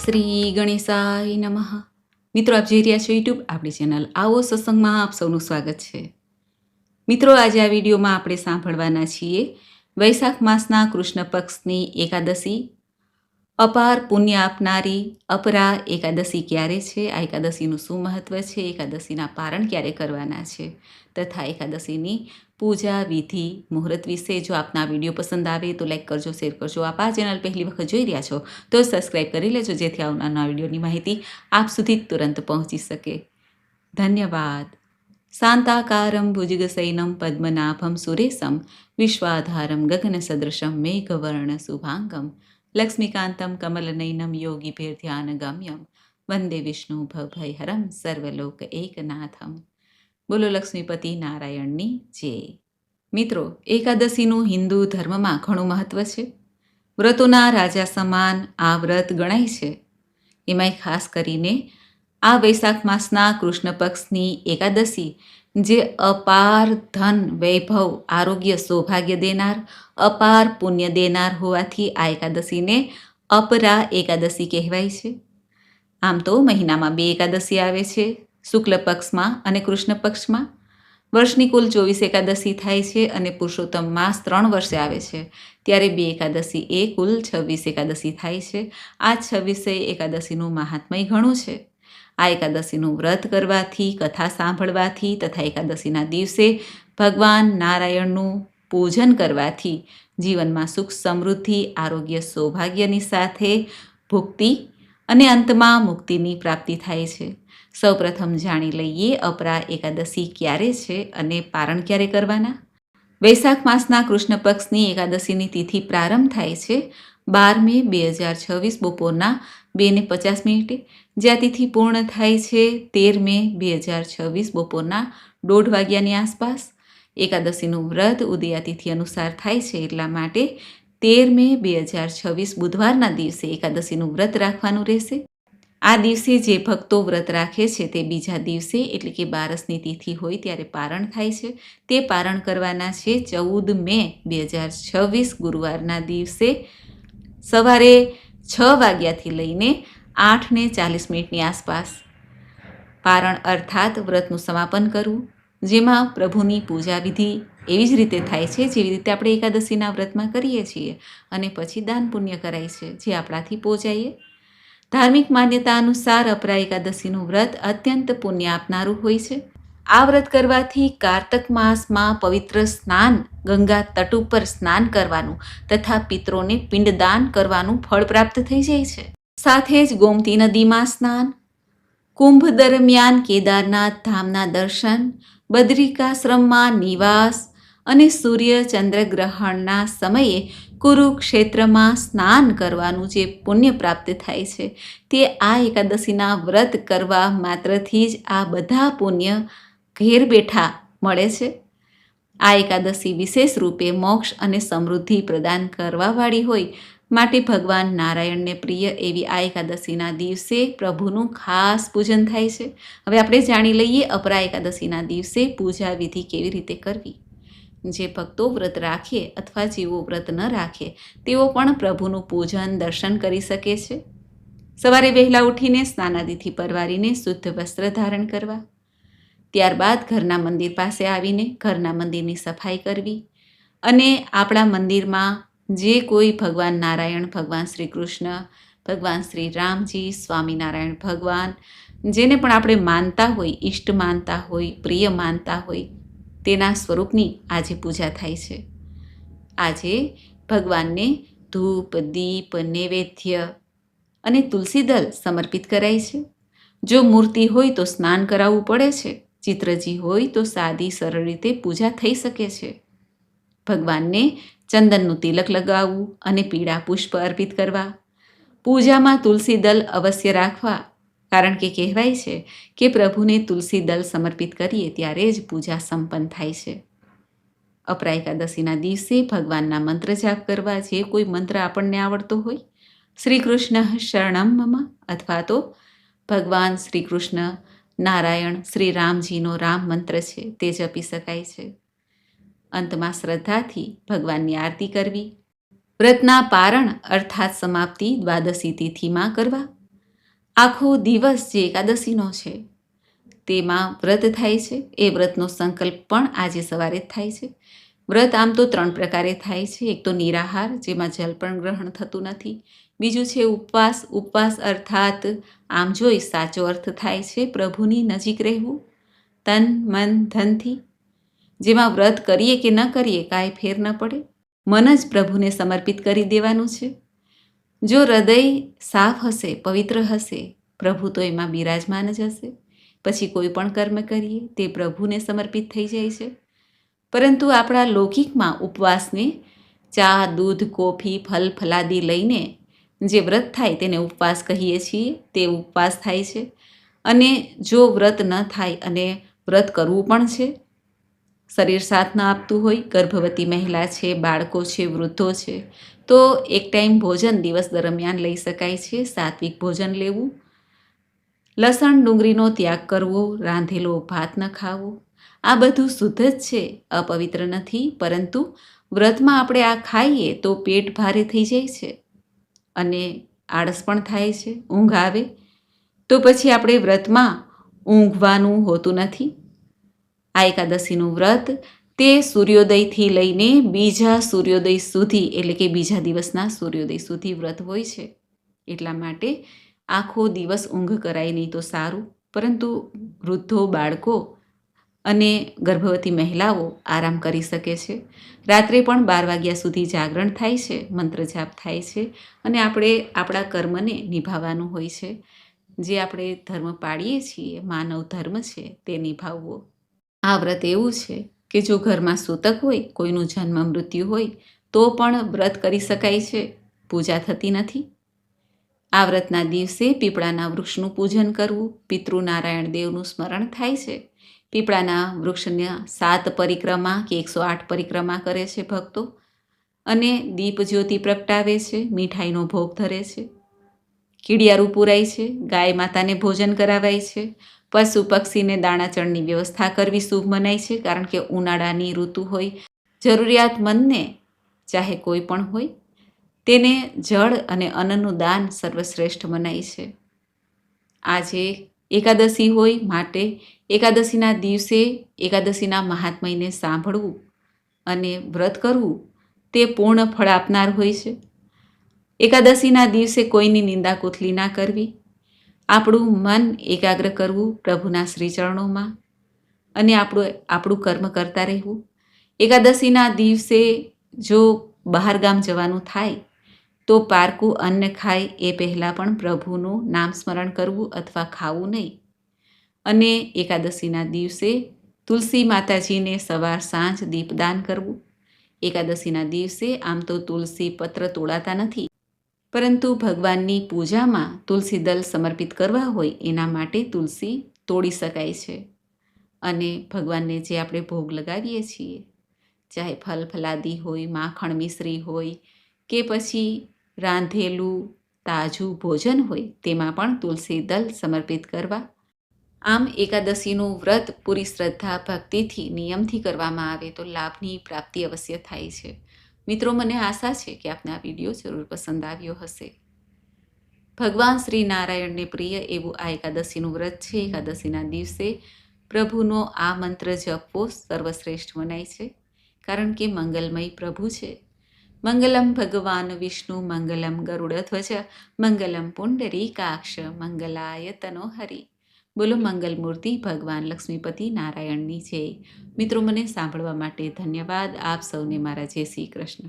શ્રી ગણેશાય નમઃ. મિત્રો, આપ જોઈ રહ્યા છો યુટ્યુબ આપણી ચેનલ આવો સત્સંગમાં આપ સૌનું સ્વાગત છે. મિત્રો, આજે આ વિડીયોમાં આપણે સાંભળવાના છીએ વૈશાખ માસના કૃષ્ણ પક્ષની એકાદશી, અપાર પુણ્ય આપનારી અપરા એકાદશી ક્યારે છે, આ એકાદશીનું શું મહત્વ છે, એકાદશીના પારણ ક્યારે કરવાના છે તથા એકાદશીની પૂજા વિધિ મુહૂર્ત વિશે. જો આપના વિડીયો પસંદ આવે તો લાઈક કરજો, શેર કરજો. આપ આ ચેનલ પહેલી વખત જોઈ રહ્યા છો તો સબસ્ક્રાઈબ કરી લેજો, જેથી આવનારા વિડીયોની માહિતી આપ સુધી તુરંત પહોંચી શકે. ધન્યવાદ. શાંતાકારમ ભુજગશયનમ પદ્મનાભમ સુરેશમ વિશ્વાધારમ ગગનસદૃશમ મેઘવર્ણ શુભાંગમ લક્ષ્મીકાંતમ કમલનયનમ યોગીભીર્ધ્યાનગમ્યમ વંદે વિષ્ણુ ભવભયહરમ સર્વલોક એકનાથમ. બોલો લક્ષ્મીપતિ નારાયણની જય. મિત્રો, એકાદશીનું હિન્દુ ધર્મમાં ઘણું મહત્વ છે. વ્રતોના રાજા સમાન આ વ્રત ગણાય છે. એમાંય ખાસ કરીને આ વૈશાખ માસના કૃષ્ણ પક્ષની એકાદશી, જે અપાર ધન, વૈભવ, આરોગ્ય, સૌભાગ્ય દેનાર, અપાર પુણ્ય દેનાર હોવાથી આ એકાદશીને અપરા એકાદશી કહેવાય છે. આમ તો મહિનામાં 2 એકાદશી આવે છે, શુક્લ પક્ષમાં અને કૃષ્ણ પક્ષમાં. વર્ષની કુલ 24 એકાદશી થાય છે અને પુરુષોત્તમ માસ 3 વર્ષે આવે છે, ત્યારે 2 એકાદશી એ કુલ 26 એકાદશી થાય છે. આ 26 એકાદશીનું મહાત્મય ઘણું છે. આ એકાદશીનું વ્રત કરવાથી, કથા સાંભળવાથી તથા એકાદશીના દિવસે ભગવાન નારાયણનું પૂજન કરવાથી જીવનમાં સુખ, સમૃદ્ધિ, આરોગ્ય, સૌભાગ્યની સાથે ભુક્તિ અને અંતમાં મુક્તિની પ્રાપ્તિ થાય છે. સૌપ્રથમ જાણી લઈએ અપરા એકાદશી ક્યારે છે અને પારણ ક્યારે કરવાના. વૈશાખ માસના કૃષ્ણ પક્ષની એકાદશીની તિથિ પ્રારંભ થાય છે 12 મે 2026 બપોરના 2:50, જ્યાં તિથિ પૂર્ણ થાય છે 13 મે 2026 બપોરના 1:30 વાગ્યાની આસપાસ. એકાદશીનું વ્રત ઉદયા તિથિ અનુસાર થાય છે, એટલા માટે 13 મે 2026 બુધવારના દિવસે એકાદશીનું વ્રત રાખવાનું રહેશે. આ દિવસે જે ભક્તો વ્રત રાખે છે તે બીજા દિવસે એટલે કે 12ની તિથિ હોય ત્યારે પારણ થાય છે. તે પારણ કરવાના છે 14 મે 2026 ગુરુવારના દિવસે સવારે 6 વાગ્યાથી લઈને 8:40ની આસપાસ. પારણ અર્થાત વ્રતનું સમાપન કરવું, જેમાં પ્રભુની પૂજા વિધિ એવી જ રીતે થાય છે જેવી રીતે આપણે એકાદશીના વ્રતમાં કરીએ છીએ, અને પછી દાન પુણ્ય કરાય છે જે આપણાથી પહોંચાઈએ. ધાર્મિક માન્યતા અનુસાર અપરા એકાદશીનું વ્રત અત્યંત પુણ્ય આપનારું હોય છે. આ વ્રત કરવાથી કારતક માસમાં પવિત્ર સ્નાન, ગંગા તટ ઉપર સ્નાન કરવાનું તથા પિતરોને પિંડદાન કરવાનું ફળ પ્રાપ્ત થઈ જાય છે. સાથે જ ગોમતી નદીમાં સ્નાન, કુંભ દરમિયાન કેદારનાથ ધામના દર્શન, બદ્રિકાશ્રમમાં નિવાસ અને સૂર્ય ચંદ્રગ્રહણના સમયે કુરુક્ષેત્રમાં સ્નાન કરવાનું જે પુણ્ય પ્રાપ્ત થાય છે, તે આ એકાદશીના વ્રત કરવા માત્રથી જ આ બધા પુણ્ય ઘેર બેઠા મળે છે. આ એકાદશી વિશેષ રૂપે મોક્ષ અને સમૃદ્ધિ પ્રદાન કરવાવાળી હોય માટે ભગવાન નારાયણને પ્રિય એવી આ એકાદશીના દિવસે પ્રભુનું ખાસ પૂજન થાય છે. હવે આપણે જાણી લઈએ અપરા એકાદશીના દિવસે પૂજા વિધિ કેવી રીતે કરવી. જે ભક્તો વ્રત રાખે અથવા જેઓ વ્રત ન રાખે તેઓ પણ પ્રભુનું પૂજન, દર્શન કરી શકે છે. સવારે વહેલા ઉઠીને સ્નાનાદિથી પરવારીને શુદ્ધ વસ્ત્ર ધારણ કરવા. ત્યારબાદ ઘરના મંદિર પાસે આવીને ઘરના મંદિરની સફાઈ કરવી અને આપણા મંદિરમાં જે કોઈ ભગવાન નારાયણ, ભગવાન શ્રી કૃષ્ણ, ભગવાન શ્રી રામજી, સ્વામિનારાયણ ભગવાન, જેને પણ આપણે માનતા હોય, ઈષ્ટ માનતા હોય, પ્રિય માનતા હોય, તેના સ્વરૂપની આજે પૂજા થાય છે. આજે ભગવાનને ધૂપ, દીપ, નૈવેદ્ય અને તુલસીદળ સમર્પિત કરાય છે. જો મૂર્તિ હોય તો સ્નાન કરાવવું પડે છે. ચિત્રજી હોય તો સાદી સરળ રીતે પૂજા થઈ શકે છે. ભગવાનને ચંદનનું તિલક લગાવવું અને પીળા પુષ્પ અર્પિત કરવા. પૂજામાં તુલસીદળ અવશ્ય રાખવા, કારણ કે કહેવાય છે કે પ્રભુને તુલસીદળ સમર્પિત કરીએ ત્યારે જ પૂજા સંપન્ન થાય છે. અપરા એકાદશીના દિવસે ભગવાનના મંત્ર જાપ કરવા. જે કોઈ મંત્ર આપણને આવડતો હોય, શ્રી કૃષ્ણ શરણમ મમ અથવા તો ભગવાન શ્રી કૃષ્ણ, નારાયણ, શ્રી રામજીનો રામ મંત્ર છે તે જપી શકાય છે. અંતમાં શ્રદ્ધાથી ભગવાનની આરતી કરવી. વ્રતના પારણ અર્થાત સમાપ્તિ દ્વાદશી તિથિમાં કરવા. આખો દિવસ જે એકાદશીનો છે તેમાં વ્રત થાય છે. એ વ્રતનો સંકલ્પ પણ આજે સવારે જ થાય છે. વ્રત આમ તો 3 પ્રકારે થાય છે. એક તો નિરાહાર, જેમાં જલ પણ ગ્રહણ થતું નથી. બીજું છે ઉપવાસ. ઉપવાસ અર્થાત આમ જોઈ સાચો અર્થ થાય છે પ્રભુની નજીક રહેવું તન મન ધનથી, જેમાં વ્રત કરીએ કે ન કરીએ કાંઈ ફેર ન પડે. મન જ પ્રભુને સમર્પિત કરી દેવાનું છે. જો હૃદય સાફ હશે, પવિત્ર હશે, પ્રભુ તો એમાં બિરાજમાન જ હશે. પછી કોઈ પણ કર્મ કરીએ તે પ્રભુને સમર્પિત થઈ જાય છે. પરંતુ આપણા લૌકિકમાં ઉપવાસને ચા, દૂધ, કોફી, ફલ ફલાદી લઈને જે વ્રત થાય તેને ઉપવાસ કહીએ છીએ. તે ઉપવાસ થાય છે. અને જો વ્રત ન થાય અને વ્રત કરવું પણ છે, શરીર સાથ ન આપતું હોય, ગર્ભવતી મહિલા છે, બાળકો છે, વૃદ્ધો છે, તો એક ટાઈમ ભોજન દિવસ દરમિયાન લઈ શકાય છે. સાત્વિક ભોજન લેવું, લસણ ડુંગળીનો ત્યાગ કરવો, રાંધેલો ભાત ન ખાવો, આ બધું શુદ્ધ જ છે, અપવિત્ર નથી. પરંતુ વ્રતમાં આપણે આ ખાઈએ તો પેટ ભારે થઈ જાય છે અને આળસ પણ થાય છે, ઊંઘ આવે. તો પછી આપણે વ્રતમાં ઊંઘવાનું હોતું નથી. આ એકાદશીનું વ્રત તે સૂર્યોદયથી લઈને બીજા સૂર્યોદય સુધી, એટલે કે બીજા દિવસના સૂર્યોદય સુધી વ્રત હોય છે. એટલા માટે આખો દિવસ ઊંઘ કરાય નહીં તો સારું. પરંતુ વૃદ્ધો, બાળકો અને ગર્ભવતી મહિલાઓ આરામ કરી શકે છે. રાત્રે પણ 12 વાગ્યા સુધી જાગરણ થાય છે, મંત્ર જાપ થાય છે અને આપણે આપણા કર્મને નિભાવવાનું હોય છે. જે આપણે ધર્મ પાળીએ છીએ, માનવ ધર્મ છે, તે નિભાવવો. આ વ્રત એવું છે કે જો ઘરમાં સૂતક હોય, કોઈનું જન્મ મૃત્યુ હોય તો પણ વ્રત કરી શકાય છે, પૂજા થતી નથી. આ વ્રતના દિવસે પીપળાના વૃક્ષનું પૂજન કરવું, પિતૃનારાયણ દેવનું સ્મરણ થાય છે. પીપળાના વૃક્ષના 7 પરિક્રમા કે 108 પરિક્રમા કરે છે ભક્તો, અને દીપ જ્યોતિ પ્રગટાવે છે, મીઠાઈનો ભોગ ધરે છે, કીડિયારું પૂરાય છે, ગાય માતાને ભોજન કરાવાય છે, પશુ પક્ષીને દાણાચણની વ્યવસ્થા કરવી શુભ મનાય છે. કારણ કે ઉનાળાની ઋતુ હોય, જરૂરિયાતમંદને ચાહે કોઈ પણ હોય, તેને જળ અને અન્નનું દાન સર્વશ્રેષ્ઠ મનાય છે. આજે એકાદશી હોય માટે એકાદશીના દિવસે એકાદશીના મહાત્મ્યને સાંભળવું અને વ્રત કરવું તે પૂર્ણ ફળ આપનાર હોય છે. એકાદશીના દિવસે કોઈની નિંદા કુથલી ના કરવી, આપણું મન એકાગ્ર કરવું પ્રભુના શ્રીચરણોમાં અને આપણું કર્મ કરતા રહેવું. એકાદશીના દિવસે જો બહાર ગામ જવાનું થાય તો પારકું અન્ન ખાય એ પહેલાં પણ પ્રભુનું નામ સ્મરણ કરવું અથવા ખાવું નહીં. અને એકાદશીના દિવસે તુલસી માતાજીને સવાર સાંજ દીપદાન કરવું. એકાદશીના દિવસે આમ તો તુલસી પત્ર તોડાતા નથી, પરંતુ ભગવાનની પૂજામાં તુલસી દલ સમર્પિત કરવા હોય એના માટે તુલસી તોડી શકાય છે. અને ભગવાનને જે આપણે ભોગ લગાવીએ છીએ, ચાહે ફલ ફલાદી હોય, માખણ મિશ્રી હોય કે પછી રાંધેલું તાજું ભોજન હોય, તેમાં પણ તુલસી દલ સમર્પિત કરવા. આમ એકાદશીનું વ્રત પૂરી શ્રદ્ધા ભક્તિથી નિયમથી કરવામાં આવે તો લાભની પ્રાપ્તિ અવશ્ય થાય છે. મિત્રો, મને આશા છે કે આપને આ વિડીયો જરૂર પસંદ આવ્યો હશે. ભગવાન શ્રી નારાયણને પ્રિય એવું આ એકાદશીનું વ્રત છે. એકાદશીના દિવસે પ્રભુનો આ મંત્ર જપવો સર્વશ્રેષ્ઠ મનાય છે, કારણ કે મંગલમય પ્રભુ છે. મંગલમ ભગવાન વિષ્ણુ મંગલમ ગરુડધ્વજ મંગલમ પુંડરીકાક્ષ મંગલાય તનો હરિ. બોલો મંગલ મૂર્તિ ભગવાન લક્ષ્મીપતિ નારાયણની જય. મિત્રો, મને સાંભળવા માટે ધન્યવાદ. આપ સૌને મારા જય શ્રી કૃષ્ણ.